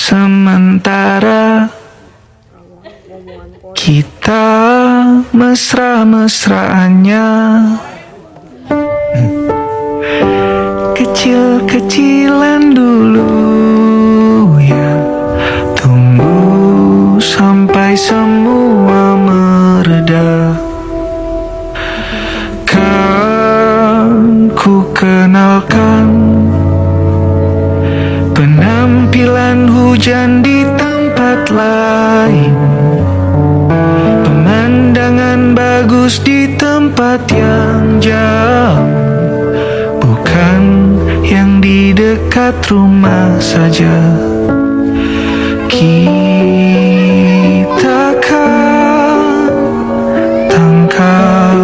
Sementara kita mesra-mesraannya, kecil-kecilan dulu ya. Tunggu sampai semua mereda. Kan ku kenalkan penampilan hujan di tempat lain, pemandangan bagus di tempat yang jauh, bukan yang di dekat rumah saja. Kita kan tangkap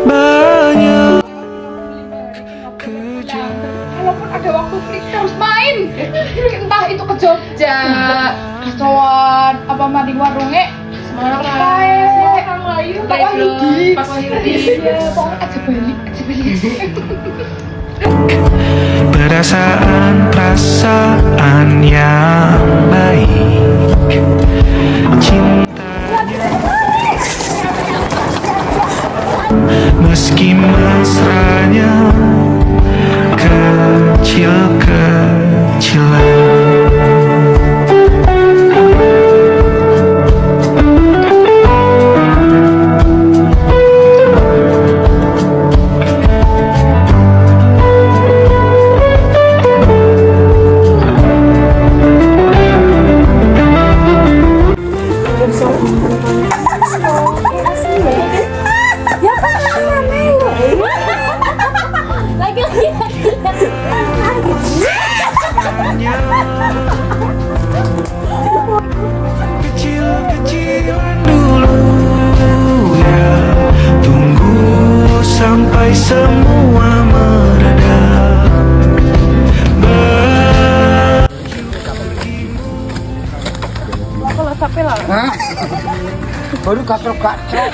banyak Walaupun ada waktu free harus main. Entah itu ke Jogja, kacauan, apa mah di warungnya Semarang Melayu, Pak Wahyudi. Ya, pokoknya aja balik. perasaan yang baik, cintanya meski mesranya kecil-kecilan. Kecil-kecilan dulu ya, tunggu sampai semua mereda. Baru kacau-kacau.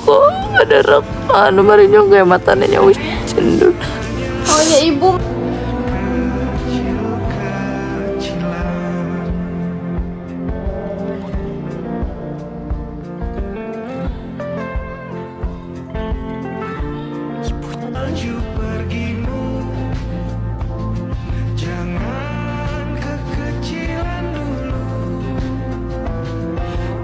Kok ada rekan kemarin juga ya matanya wis cendul. Oh ya ibu. Maju pergimu, jangan kekecilan dulu.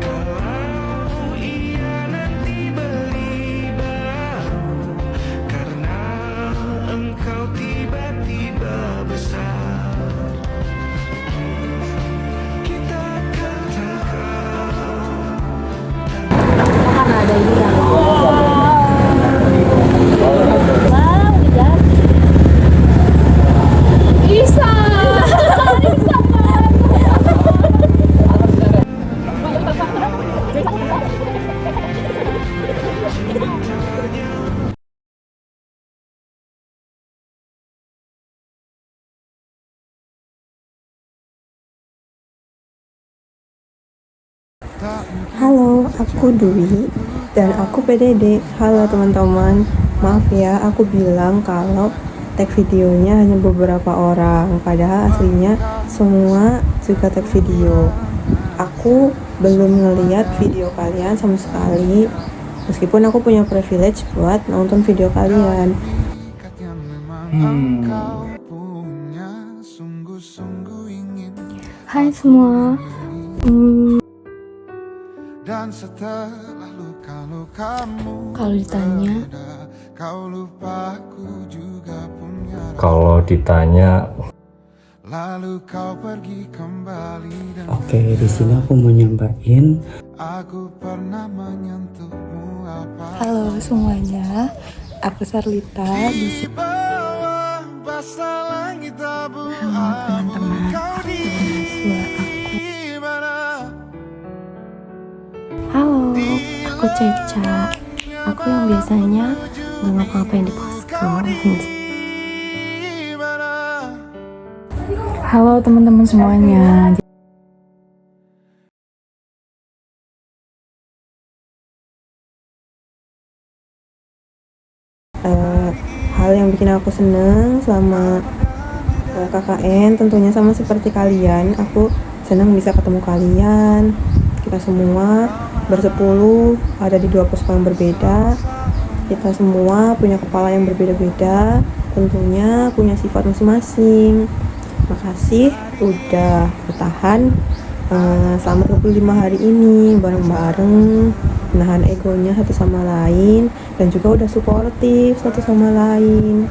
Kalau iya nanti beli baru, karena engkau tiba-tiba besar. Kita akan tangkap. Halo, aku Dwi dan aku PDD. Halo teman-teman, maaf ya aku bilang kalau tag videonya hanya beberapa orang, padahal aslinya semua juga tag video. Aku belum ngeliat video kalian sama sekali, meskipun aku punya privilege buat nonton video kalian. Engkau punya sungguh-sungguh Hai semua. Dan setelah luka-lukamu Kalau ditanya, kau lupa aku juga punya Kalau ditanya, lalu kau pergi kembali dan Oke, di sini aku mau nyobain. aku pernah menyentuhmu apa halo semuanya. Aku Sarlita di sini. bawah basah langit abu-abu kau di mana. Halo, aku Ceca. Aku yang biasanya nggak ngapa-ngapain di posko. Halo teman-teman semuanya. Hal yang bikin aku seneng selama KKN tentunya sama seperti kalian. Aku senang bisa ketemu kalian. Kita semua bersepuluh ada di 2 posko yang berbeda. Kita semua punya kepala yang berbeda-beda, tentunya punya sifat masing-masing. Makasih udah bertahan selama 25 hari ini bareng-bareng, menahan egonya satu sama lain, dan juga udah suportif satu sama lain.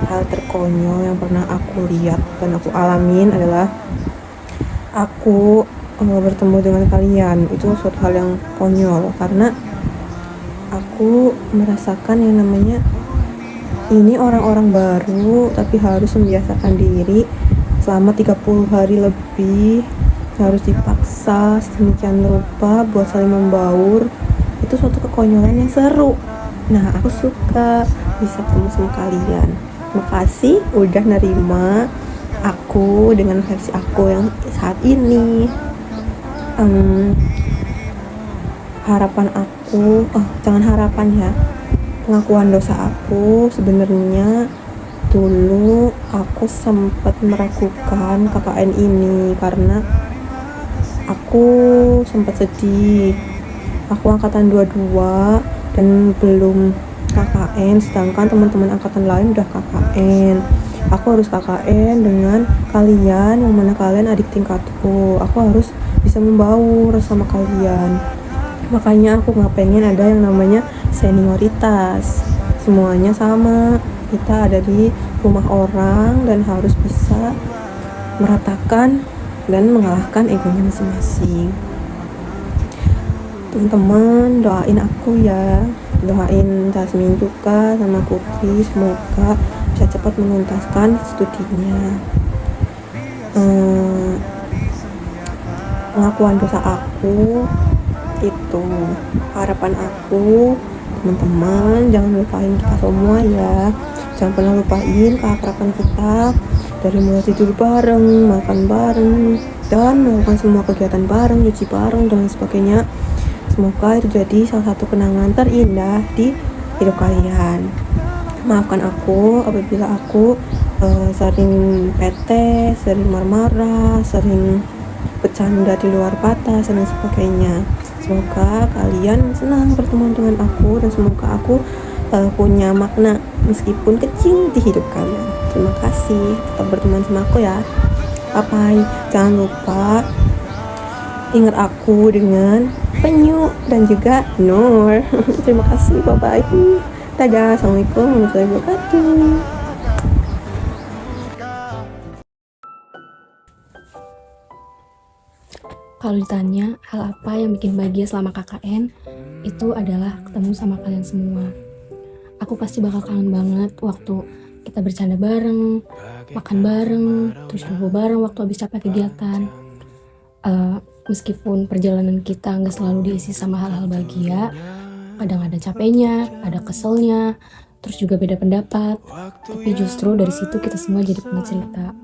Hal terkonyol yang pernah aku lihat dan aku alamin adalah aku bertemu dengan kalian. Itu suatu hal yang konyol karena aku merasakan yang namanya ini orang-orang baru tapi harus membiasakan diri selama 30 hari lebih, harus dipaksa sedemikian rupa buat saling membaur. Itu suatu kekonyolan yang seru. Nah, aku suka bisa ketemu sama kalian. Makasih udah nerima aku dengan versi aku yang saat ini. Harapan aku, jangan harapan ya, pengakuan dosa aku. Sebenarnya dulu aku sempat meragukan KKN ini karena aku sempat sedih. Aku angkatan 22 dan belum KKN, sedangkan teman-teman angkatan lain udah KKN. Aku harus KKN dengan kalian yang mana kalian adik tingkatku. Aku harus bisa membaur sama kalian. Makanya aku nggak pengen ada yang namanya senioritas. Semuanya sama. Kita ada di rumah orang dan harus bisa meratakan dan mengalahkan egonya masing-masing. Teman-teman doain aku ya, doain Jasmine juga sama Putri, semoga bisa cepat menuntaskan studinya. Pengakuan dosa aku itu harapan aku. Teman-teman jangan lupain kita semua ya, jangan pernah lupain keakraban kita, dari mulai tidur bareng, makan bareng, dan melakukan semua kegiatan bareng, nyuci bareng dan sebagainya. Semoga itu jadi salah satu kenangan terindah di hidup kalian. Maafkan aku apabila aku sering PT, sering marah-marah, sering bercanda di luar batas dan sebagainya. Semoga kalian senang berteman dengan aku dan semoga aku punya makna meskipun kecil di hidup kalian. Terima kasih, tetap berteman sama aku ya. Bye-bye. Jangan lupa ingat aku dengan Penyu dan juga Nur. Terima kasih, bye-bye. Dadah, assalamualaikum warahmatullahi wabarakatuh. Kalau ditanya hal apa yang bikin bahagia selama KKN, itu adalah ketemu sama kalian semua. Aku pasti bakal kangen banget waktu kita bercanda bareng, makan bareng, terus bobo bareng waktu habis capek kegiatan. Meskipun perjalanan kita nggak selalu diisi sama hal-hal bahagia, kadang ada capeknya, ada keselnya, terus juga beda pendapat. Tapi justru dari situ kita semua jadi punya cerita.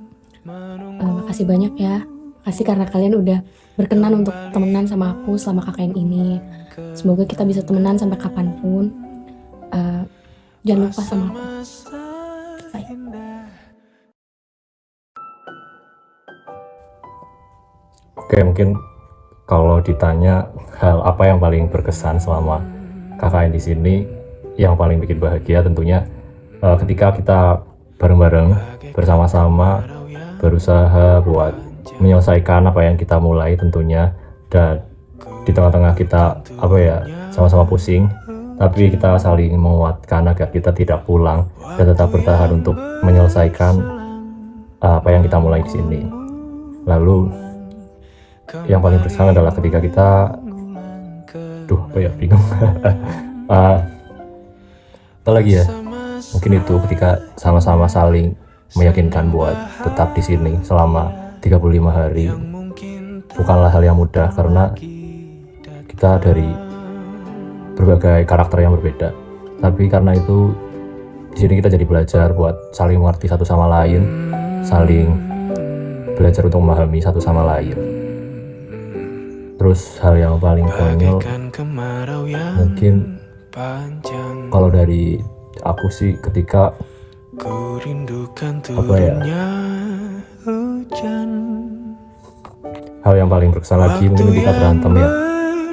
Makasih banyak ya. Makasih karena kalian udah berkenan untuk temenan sama aku selama KKN ini. Semoga kita bisa temenan sampai kapanpun. Jangan lupa sama aku. Bye. oke, mungkin kalau ditanya hal apa yang paling berkesan selama KKN di sini, yang paling bikin bahagia tentunya ketika kita bareng-bareng bersama-sama berusaha buat menyelesaikan apa yang kita mulai tentunya, dan di tengah-tengah kita sama-sama pusing, tapi kita saling menguatkan agar kita tidak pulang dan tetap bertahan untuk menyelesaikan apa yang kita mulai di sini. Lalu yang paling berkesan adalah ketika kita bingung apa lagi ya, mungkin itu ketika sama-sama saling meyakinkan buat tetap di sini selama 35 hari. Bukanlah hal yang mudah karena kita dari berbagai karakter yang berbeda, tapi karena itu di sini kita jadi belajar buat saling mengerti satu sama lain, saling belajar untuk memahami satu sama lain. Terus hal yang paling konyol mungkin kalau dari aku sih ketika hal yang paling berkesan lagi mungkin kita berantem ya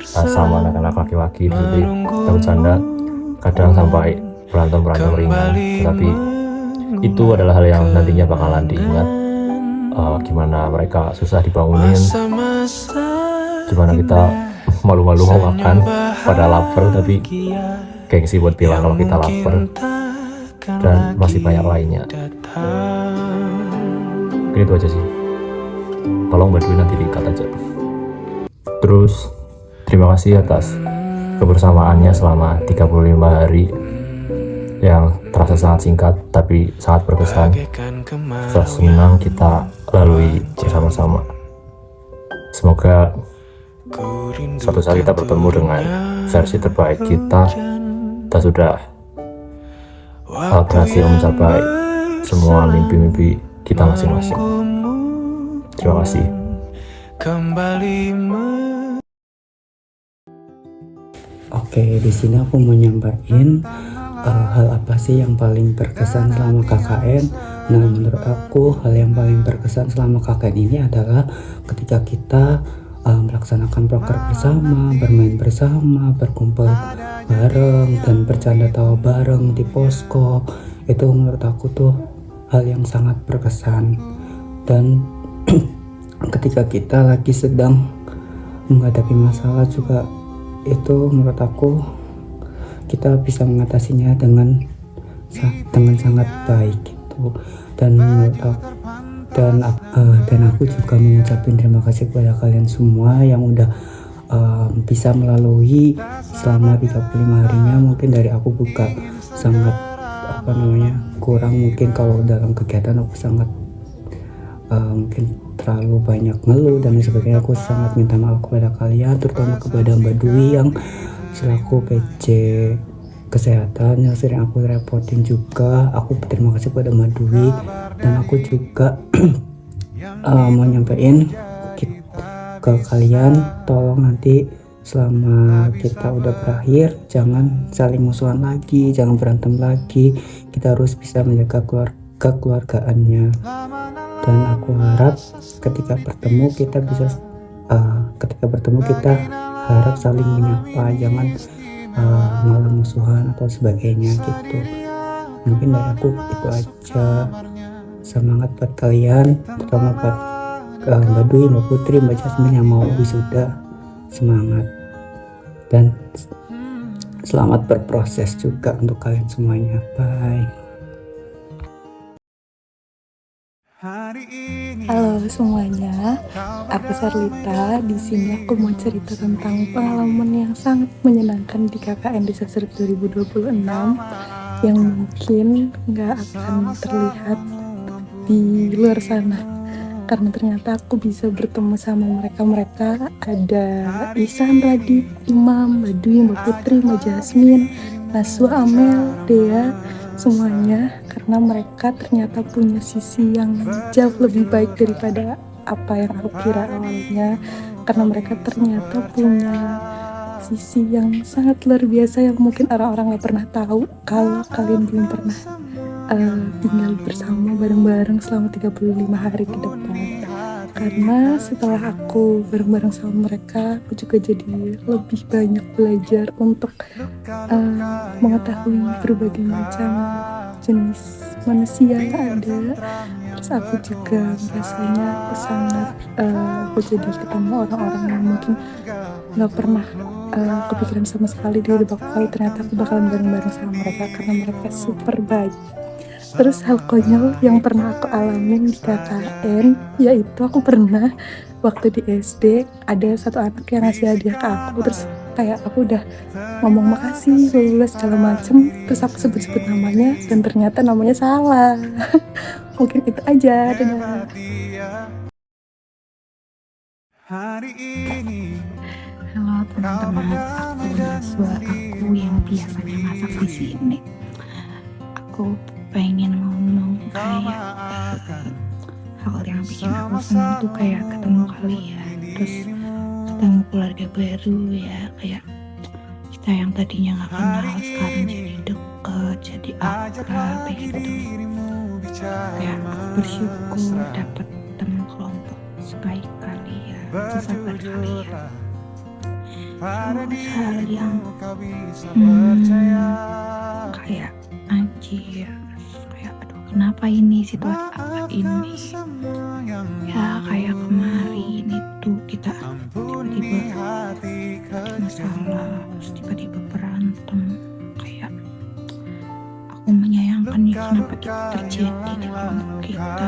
sama anak-anak laki-laki, jadi kita bercanda kadang sampai berantem ringan, tapi itu adalah hal yang nantinya bakalan diingat, gimana mereka susah dibangunin, gimana kita malu-malu mau makan pada lapar tapi gengsi buat bilang kalau kita lapar, dan masih banyak lainnya. Mungkin itu aja sih, tolong Mbak Dwi nanti di-cut aja. Terus terima kasih atas kebersamaannya selama 35 hari yang terasa sangat singkat tapi sangat berkesan. Senang kita lalui bersama-sama. Semoga suatu saat kita bertemu dengan versi terbaik kita sudah berhasil mencapai semua mimpi-mimpi kita masing-masing. Terima kasih. Oke, di sini aku mau nyampain hal apa sih yang paling berkesan selama KKN. Nah, menurut aku hal yang paling berkesan selama KKN ini adalah ketika kita melaksanakan proker bersama, bermain bersama, berkumpul bareng, dan bercanda tawa bareng di posko. Itu menurut aku tuh hal yang sangat berkesan. Dan ketika kita lagi sedang menghadapi masalah juga, itu menurut aku kita bisa mengatasinya dengan sangat baik gitu. Dan menurut aku dan aku juga mengucapkan terima kasih kepada kalian semua yang udah bisa melalui selama 35 harinya. Mungkin dari aku buka sangat kurang, mungkin kalau dalam kegiatan aku sangat mungkin terlalu banyak ngeluh dan sebagainya. Aku sangat minta maaf kepada kalian, terutama kepada Mbak Dwi yang selaku PC kesehatan yang sering aku repotin juga. Aku berterima kasih kepada Mbak Dwi, dan aku juga mau nyampein ke kalian, tolong nanti selama kita udah berakhir jangan saling musuhan lagi, jangan berantem lagi. Kita harus bisa menjaga kekeluargaannya. Dan aku harap ketika bertemu kita harap saling menyapa, jangan malah musuhan atau sebagainya gitu. Mungkin dari aku itu aja. Semangat buat kalian, terutama buat Mbak Dwi, Mbak Putri, Mbak Jasmine yang mau wisuda. Semangat dan selamat berproses juga untuk kalian semuanya. Bye. Halo semuanya, aku Sarlita. Di sini aku mau cerita tentang pengalaman yang sangat menyenangkan di KKN Desa Serut 2026 yang mungkin nggak akan terlihat di luar sana, karena ternyata aku bisa bertemu sama mereka. Ada Ihsan, Radit, Imam, Mbak Dwi, Mbak Putri, Mbak Jasmine, Naswa, Amel, Dea, semuanya, karena mereka ternyata punya sisi yang jauh lebih baik daripada apa yang aku kira awalnya. Karena mereka ternyata punya sisi yang sangat luar biasa yang mungkin orang-orang gak pernah tahu kalau kalian belum pernah tinggal bersama bareng-bareng selama 35 hari ke depan. Karena setelah aku bareng-bareng sama mereka, aku juga jadi lebih banyak belajar untuk mengetahui berbagai macam jenis manusia yang ada. Terus aku juga rasanya sangat aku jadi ketemu orang-orang yang mungkin nggak pernah kepikiran sama sekali di hidup aku kalau ternyata aku bakalan bareng-bareng sama mereka karena mereka super baik. Terus hal konyol yang pernah aku alamin di KKN yaitu aku pernah waktu di SD ada satu anak yang ngasih hadiah ke aku, terus kayak aku udah ngomong makasih lulus segala macem, terus aku sebut-sebut namanya dan ternyata namanya salah. Mungkin itu aja. Dadah. Hari ini Halo teman-teman, aku Naswa, aku yang biasanya masak di sini. Aku pengen ngomong kayak hal yang bikin aku senang tuh kayak ketemu kalian, terus ketemu keluarga baru ya, kayak kita yang tadinya nggak kenal sekarang jadi deket, jadi akrab kayak gitu. Kayak aku bersyukur dapat teman kelompok sebaik kalian, sesabar kalian. Terus hal yang kayak anjir, kayak aduh kenapa ini, situasi apa ini ya, kayak kemarin itu kita tiba-tiba ada masalah, terus tiba-tiba berantem. Kayak aku menyayangkan ya kenapa itu terjadi di kelompok kita gitu.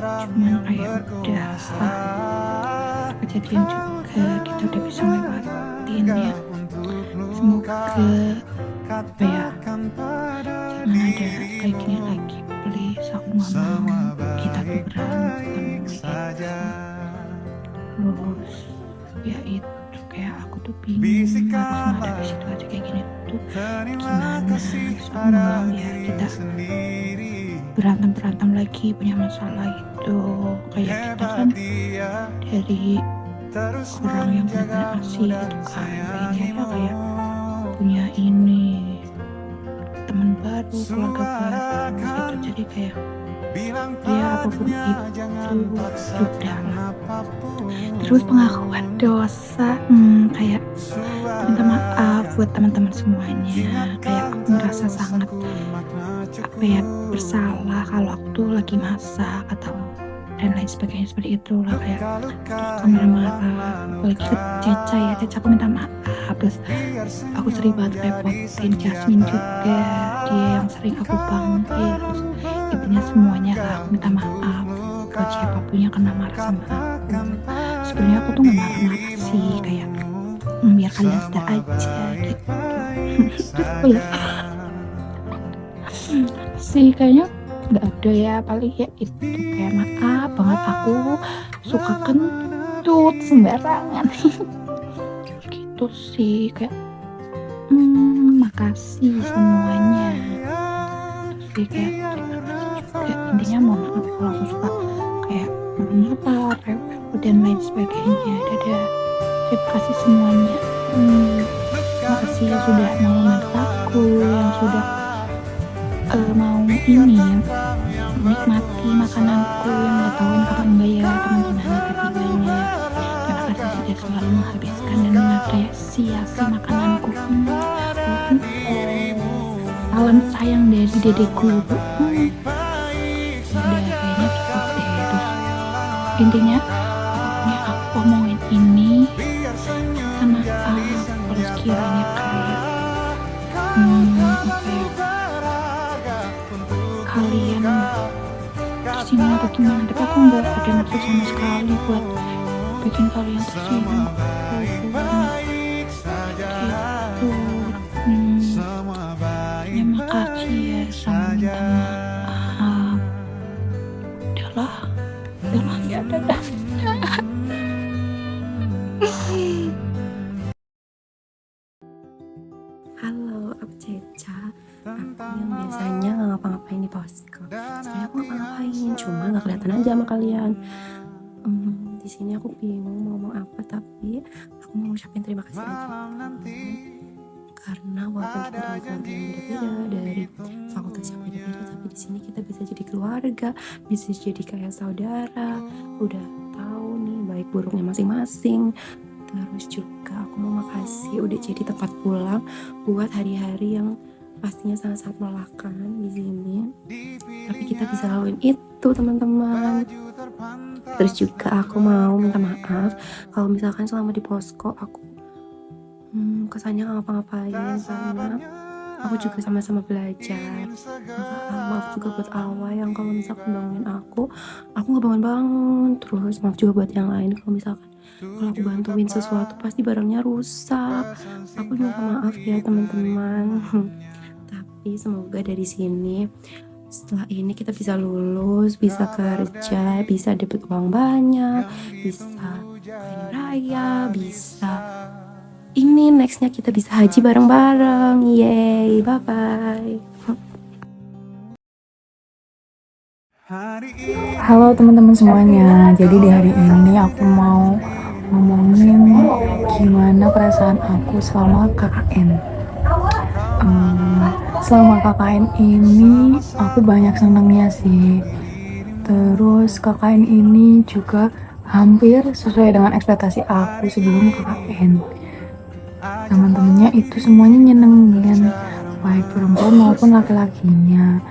Cuman kayak udah kejadian juga, kita udah bisa ngelewatin ya. Semoga apa ya, jangan ada kayak gini lagi please. Aku gak mau kita tuh berantem gitu. Terus ya itu kayak aku tuh bingung harus menghadapi situasi kayak gini tuh gimana. Terus aku gak mau ya kita berantem lagi, punya masalah itu. Kayak kita kan dari orang yang benar-benar asing gitu kan, pengennya ya kayak punya ini teman baru, keluarga baru gitu. Jadi kayak ya apapun itu sudah. Terus pengakuan dosa, kayak minta maaf buat teman-teman semuanya. Kayak aku merasa sangat apa ya, bersalah kalau aku tuh lagi masak atau dan lain sebagainya seperti itulah. Kayak kamera marah, apalagi ke Ceca ya, Ceca aku minta maaf. Terus aku sering banget repotin Jasmine juga, dia yang sering aku panggil. Terus intinya semuanya lah aku minta maaf buat siapapun yang kena marah sama aku. Sebenarnya aku tuh gak marah-marah sih, kayak biar kalian sadar aja gitu. Sih kayaknya nggak ada ya, paling ya itu kayak maaf banget aku suka kentut sembarangan. Gitu sih, kayak makasih semuanya. Terus sih kayak terima kasih juga, intinya mau maaf kalau aku suka kayak apa rewel dan lain sebagainya. Dadah, terima kasih semuanya. Makasih ya sudah mau membantu aku, yang sudah mau ini menikmati makananku, yang gak tahu kapan enggak ya teman-teman. Makasih banyak, terima kasih sudah selalu menghabiskan dan mengapresiasi makananku. Salam sayang dari dedeku. Udah kayaknya cukup deh. Terus intinya pokoknya aku omongin ini sama kalau sekiranya kayak kalian tersinggung atau gimana, tapi aku nggak ada maksud sama sekali buat bikin kalian tersinggung gitu. Ya makasih ya, sama minta maaf. Udahlah ya, dadah. Halo, aku Ceca. Aku yang biasanya nggak ngapa-ngapain di Posko. Sebenarnya aku ngapa-ngapain, cuma nggak kelihatan aja sama kalian. Di sini aku bingung mau ngomong apa, tapi aku mau ngucapin terima kasih aja karena walaupun kita dari keluarga yang beda-beda, dari fakultas yang beda-beda, tapi di sini kita bisa jadi keluarga, bisa jadi kayak saudara. Udah tahu nih baik buruknya masing-masing. Terus juga aku mau makasih udah jadi tempat pulang buat hari-hari yang pastinya sangat-sangat melelahkan di sini. Tapi kita bisa laluin itu teman-teman. Terus juga aku mau minta maaf kalau misalkan selama di posko aku kesannya nggak ngapa-ngapain, karena aku juga sama-sama belajar. Maaf juga buat Awa yang kalau misalkan bangunin aku nggak bangun-bangun. Terus maaf juga buat yang lain kalau misalkan kalau aku bantuin sesuatu pasti barangnya rusak. Aku minta maaf ya teman-teman. Tapi semoga dari sini setelah ini kita bisa lulus, bisa kerja, bisa dapat uang banyak, bisa kaya raya, bisa ini nextnya kita bisa haji bareng-bareng. Yeay, bye-bye. Halo teman-teman semuanya. Jadi di hari ini aku mau ngomongin gimana perasaan aku selama KKN. Selama KKN ini aku banyak senangnya sih. Terus KKN ini juga hampir sesuai dengan ekspektasi aku sebelum KKN. Teman-temannya itu semuanya nyenengin, baik perempuan maupun laki-lakinya.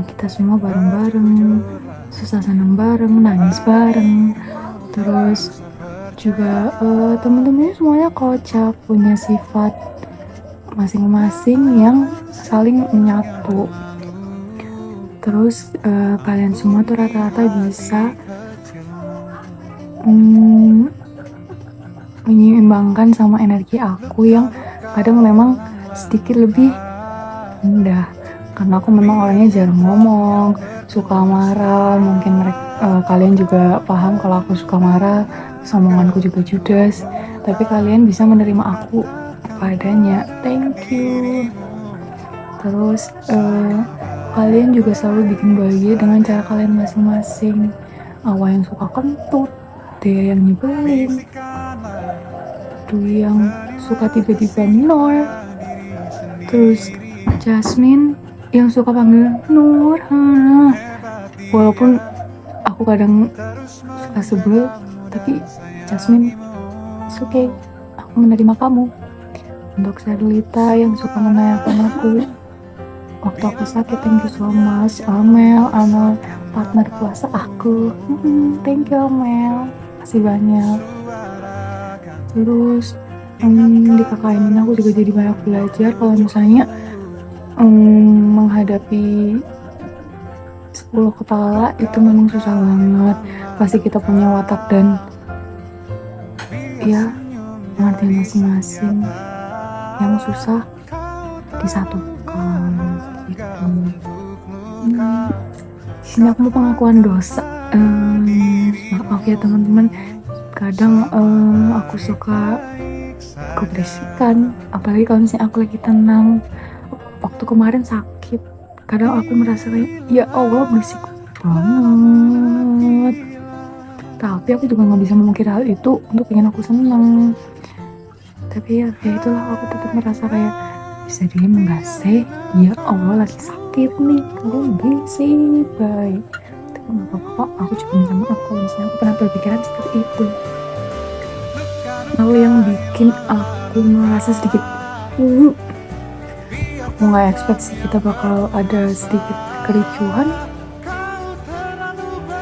Kita semua bareng-bareng, susah senang bareng, nangis bareng. Terus juga teman-temannya semuanya kocak, punya sifat masing-masing yang saling menyatu. Terus kalian semua tuh rata-rata bisa menyeimbangkan sama energi aku yang kadang memang sedikit lebih rendah, karena aku memang orangnya jarang ngomong, suka marah. Mungkin kalian juga paham kalau aku suka marah, omonganku juga judes, tapi kalian bisa menerima aku padanya. Thank you. Terus kalian juga selalu bikin bahagia dengan cara kalian masing-masing. Awa yang suka kentut, Dea yang nyebelin, Dwi yang suka tiba-tiba minor, terus Jasmine yang suka panggil Nur. Walaupun aku kadang suka sebel, tapi Jasmine, it's okay, aku menerima kamu. Untuk Serlita yang suka menanyakan aku waktu aku sakit, thank you so much. Amel partner puasa aku, thank you Amel, kasih banyak. Terus di KKN ini aku juga jadi banyak belajar kalau misalnya menghadapi 10 kepala itu memang susah banget. Pasti kita punya watak dan ya pengertian masing-masing yang susah disatukan gitu. Sini aku mau pengakuan dosa. Maaf ya teman-teman, kadang aku suka keberisikan, apalagi kalau misalnya aku lagi tenang. Waktu kemarin sakit, kadang aku merasa kayak ya Allah berisik banget, tapi aku juga nggak bisa memungkiri hal itu untuk ingin aku senang. Tapi ya itulah, aku tetap merasa kayak bisa diem nggak sih, ya Allah lagi sakit nih, kalau berisik baik. Tapi nggak apa-apa, aku juga minta maaf kalau misalnya aku pernah berpikiran seperti itu. Hal yang bikin aku merasa sedikit aku nggak expect sih kita bakal ada sedikit kericuhan,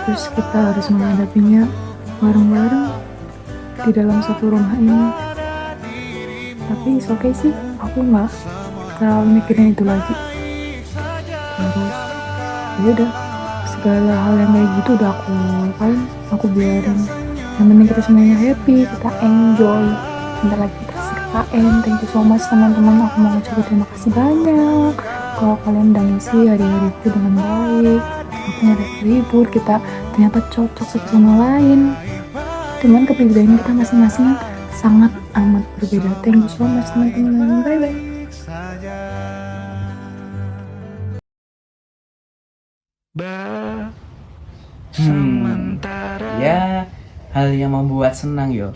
terus kita harus menghadapinya bareng-bareng di dalam satu rumah ini. Tapi it's okay sih, aku nggak terlalu mikirin itu lagi. Terus ya udah, segala hal yang kayak gitu udah aku lupain, aku biarin. Yang penting kita semuanya happy, kita enjoy. Bentar lagi kita KKN. Thank you so much teman-teman. Aku mau ucapin terima kasih banyak kalau kalian udah ngisi hari-hariku dengan baik. Aku udah libur, kita ternyata cocok satu sama lain dengan kepribadian kita masing-masing sangat amat berbeda. Thank you so much teman-teman. Bye bye. Ya, hal yang membuat senang yo.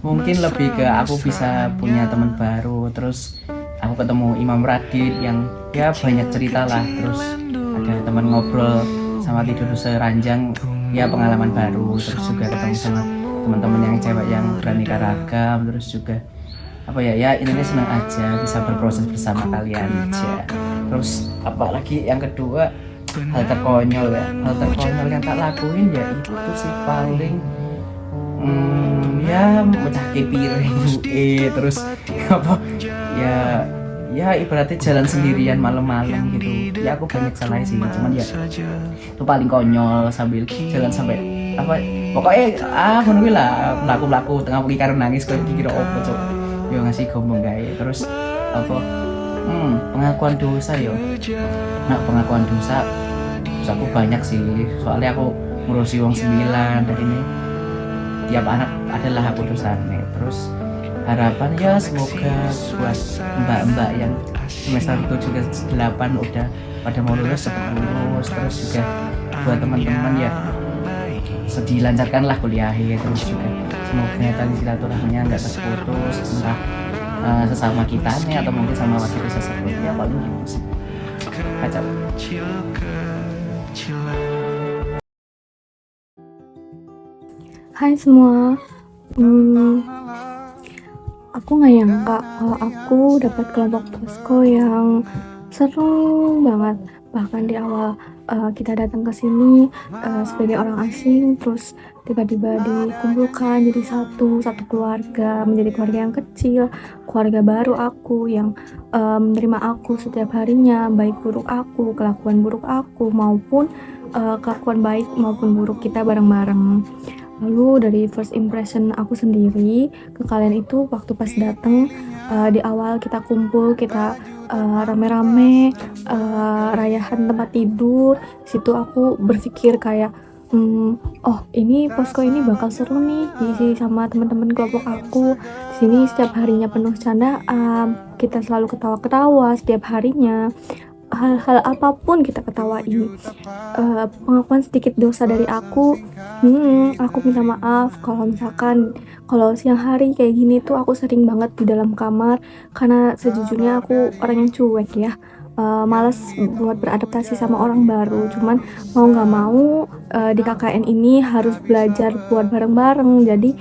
Mungkin lebih ke aku bisa punya teman baru, terus aku ketemu Imam Radit yang ya banyak cerita lah, terus ada teman ngobrol sama tidur seranjang, ya pengalaman baru, terus juga ketemu sama teman-teman yang cewek yang beraneka ragam, terus juga apa ya intinya senang aja bisa berproses bersama kalian aja. Terus apalagi yang kedua, hal terkonyol yang tak lakuin ya itu sih paling ya mecah piring terus apa ya ibaratnya jalan sendirian malam-malam gitu ya. Aku banyak salah sih, cuman ya itu paling konyol, sambil jalan sampai apa pokoknya menunggu lah melaku tengah pergi karo nangis kok dikira apa cok yo ngasih gombong gawe. Terus apa pengakuan dosa yo. Nah pengakuan dosa aku banyak sih, soalnya aku ngurusi wong 9 dan ini tiap anak adalah aku dosanya. Terus harapan ya semoga buat mbak-mbak yang semester 7 ke 8 udah pada mau lulus cepet lulus. Terus juga buat teman-teman ya dilancarkan lah kuliahnya. Terus juga semoga tali silaturahminya nggak terputus entah sesama kita nih atau mungkin sama wakil sesekut ya paling gitu sih. Kacau. Hai semua, aku nggak nyangka kalau aku dapat kelompok posko yang seru banget. Bahkan di awal kita datang ke sini sebagai orang asing, terus tiba-tiba dikumpulkan jadi satu keluarga, menjadi keluarga yang kecil, keluarga baru aku yang menerima aku setiap harinya, baik buruk aku, kelakuan buruk aku maupun kelakuan baik maupun buruk kita bareng-bareng. Lalu dari first impression aku sendiri ke kalian itu waktu pas dateng di awal kita kumpul, kita rame-rame rayahan tempat tidur. Situ aku berpikir kayak oh ini posko ini bakal seru nih diisi sama teman-teman kelompok aku. Di sini setiap harinya penuh candaan, kita selalu ketawa-ketawa setiap harinya. Hal-hal apapun kita ketawain. Pengakuan sedikit dosa dari aku minta maaf kalau misalkan kalau siang hari kayak gini tuh aku sering banget di dalam kamar, karena sejujurnya aku orang yang cuek ya, malas buat beradaptasi sama orang baru. Cuman mau nggak mau di KKN ini harus belajar buat bareng-bareng. Jadi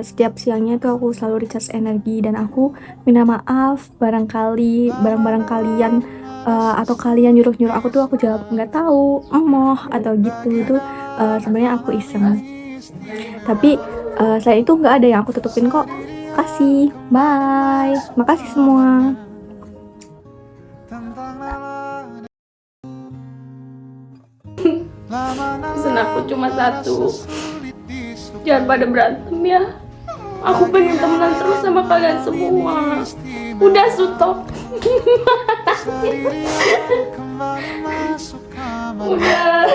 setiap siangnya tuh aku selalu recharge energi, dan aku minta maaf barangkali barang-barang kalian atau kalian nyuruh aku tuh aku jawab nggak tahu, emoh atau gitu. Itu sebenarnya aku iseng, tapi selain itu nggak ada yang aku tutupin kok. Kasih, bye, makasih semua. Pesan aku cuma satu, jangan pada berantem ya. Aku pengen temenan terus sama kalian semua. Udah stop. Udah.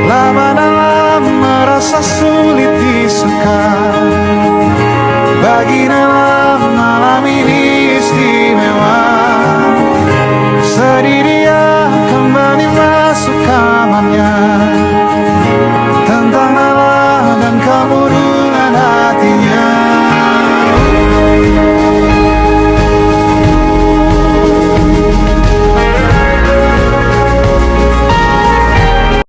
Lama-lama merasa sulit disuka bagi nama